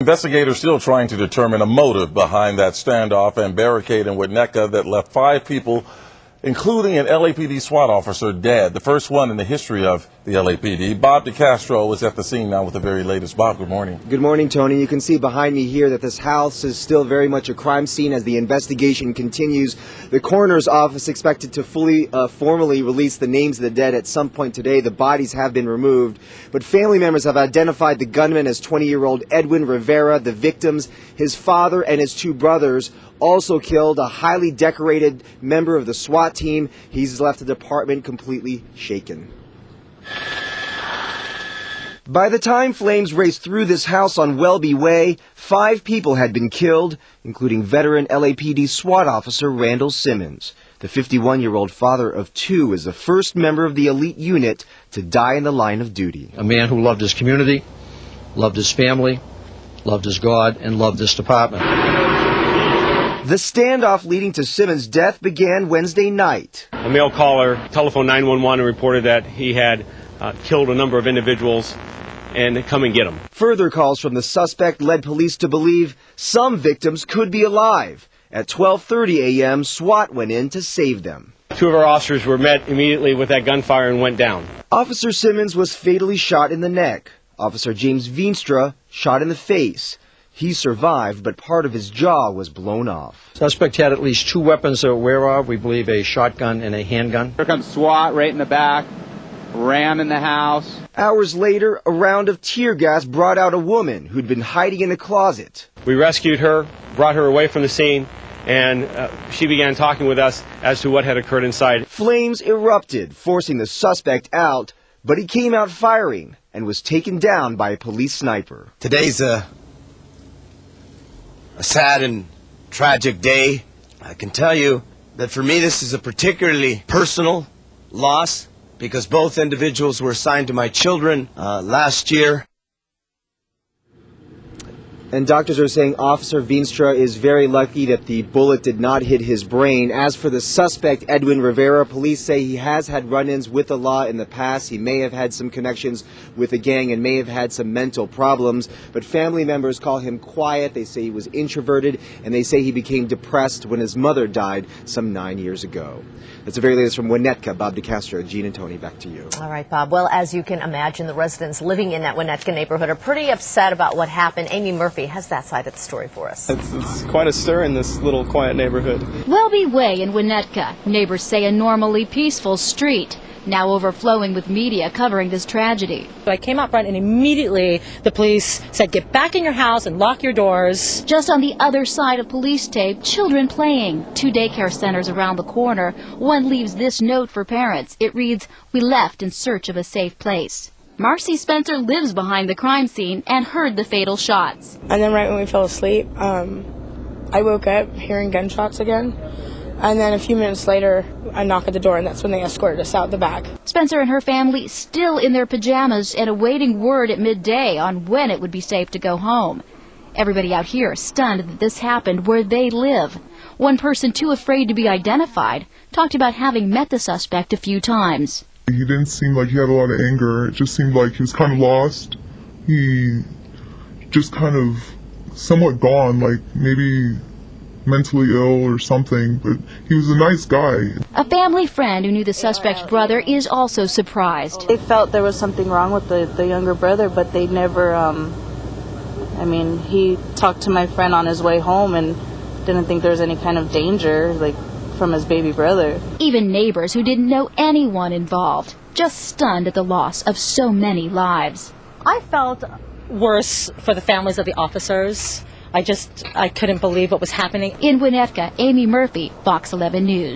Investigators still trying to determine a motive behind that standoff and barricade in Winnetka that left 5 people, including an LAPD SWAT officer, dead. The first one in the history of the LAPD. Bob DECASTRO is at the scene now with the very latest. Bob, good morning. Good morning, Tony. You can see behind me here that this house is still very much a crime scene as the investigation continues. The coroner's office expected to formally release the names of the dead at some point today. The bodies have been removed, but family members have identified the gunman as 20-year-old Edwin Rivera. The victims, his father and his 2 brothers, also killed, a highly decorated member of the SWAT team. He's left the department completely shaken. By the time flames raced through this house on Welby Way, 5 people had been killed, including veteran LAPD SWAT officer Randall Simmons. The 51-year-old father of 2 is the first member of the elite unit to die in the line of duty. A man who loved his community, loved his family, loved his God, and loved this department. The standoff leading to Simmons' death began Wednesday night. A male caller telephoned 911 and reported that he had killed a number of individuals and come and get them. Further calls from the suspect led police to believe some victims could be alive. At 12:30 a.m., SWAT went in to save them. 2 of our officers were met immediately with that gunfire and went down. Officer Simmons was fatally shot in the neck. Officer James Veenstra shot in the face. He survived, but part of his jaw was blown off. Suspect had at least 2 weapons that we're aware of. We believe a shotgun and a handgun. Here comes SWAT right in the back, ram in the house. Hours later, a round of tear gas brought out a woman who'd been hiding in a closet. We rescued her, brought her away from the scene, and she began talking with us as to what had occurred inside. Flames erupted, forcing the suspect out, but he came out firing and was taken down by a police sniper. Today's a sad and tragic day. I can tell you that for me this is a particularly personal loss because both individuals were assigned to my children last year. And doctors are saying Officer Veenstra is very lucky that the bullet did not hit his brain. As for the suspect, Edwin Rivera, police say he has had run-ins with the law in the past. He may have had some connections with a gang and may have had some mental problems. But family members call him quiet. They say he was introverted, and they say he became depressed when his mother died some 9 years ago. That's the very latest from Winnetka. Bob DECASTRO, Gene and Tony, back to you. All right, Bob. Well, as you can imagine, the residents living in that Winnetka neighborhood are pretty upset about what happened. Amy Murphy has that side of the story for us. It's quite a stir in this little quiet neighborhood. Welby Way in Winnetka. Neighbors say a normally peaceful street, now overflowing with media covering this tragedy. I came out front and immediately the police said, get back in your house and lock your doors. Just on the other side of police tape, children playing. 2 daycare centers around the corner. One leaves this note for parents. It reads, "We left in search of a safe place." Marcy Spencer lives behind the crime scene and heard the fatal shots. And then right when we fell asleep, I woke up hearing gunshots again. And then a few minutes later, I knock at the door, and that's when they escorted us out the back. Spencer and her family still in their pajamas and awaiting word at midday on when it would be safe to go home. Everybody out here stunned that this happened where they live. One person too afraid to be identified talked about having met the suspect a few times. He didn't seem like he had a lot of anger. It just seemed like he was kind of lost. He just kind of somewhat gone, like maybe mentally ill or something, but he was a nice guy. A family friend who knew the suspect's brother is also surprised. They felt there was something wrong with the younger brother, but they never, he talked to my friend on his way home and didn't think there was any kind of danger, like, from his baby brother. Even neighbors who didn't know anyone involved, just stunned at the loss of so many lives. I felt worse for the families of the officers. I couldn't believe what was happening. In Winnetka, Amy Murphy, Fox 11 News.